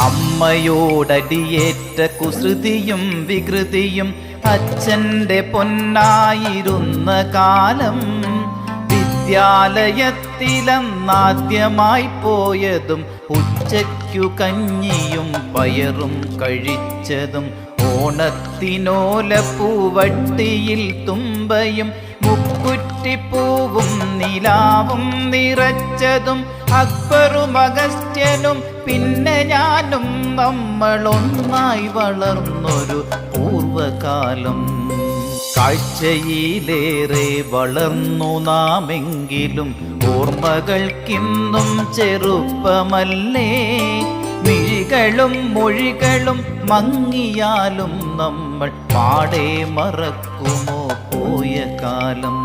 അമ്മയോടടിയേറ്റ കുസൃതിയും വികൃതിയും അച്ഛൻ്റെ പൊന്നായിരുന്ന കാലം. വിദ്യാലയത്തിലെന്നാദ്യമായി പോയതും ഉച്ചയ്ക്കു കഞ്ഞിയും പയറും കഴിച്ചതും ഓണത്തിനോലപ്പൂവട്ടിയിൽ തുമ്പയും മുക്കുറ്റിപ്പൂവും നിലാവും നിറച്ചതും അക്ബറും അഗസ്ത്യനും പിന്നെ ഞാനും നമ്മളൊന്നായി വളർന്നൊരു പൂർവകാലം. കാഴ്ചയിലേറെ വളർന്നു നാമെങ്കിലും ഓർമ്മകൾക്കിന്നും ചെറുപ്പമല്ലേ. മിഴികളും മൊഴികളും മങ്ങിയാലും നമ്മൾ പാടെ മറക്കുമോ പോയ കാലം.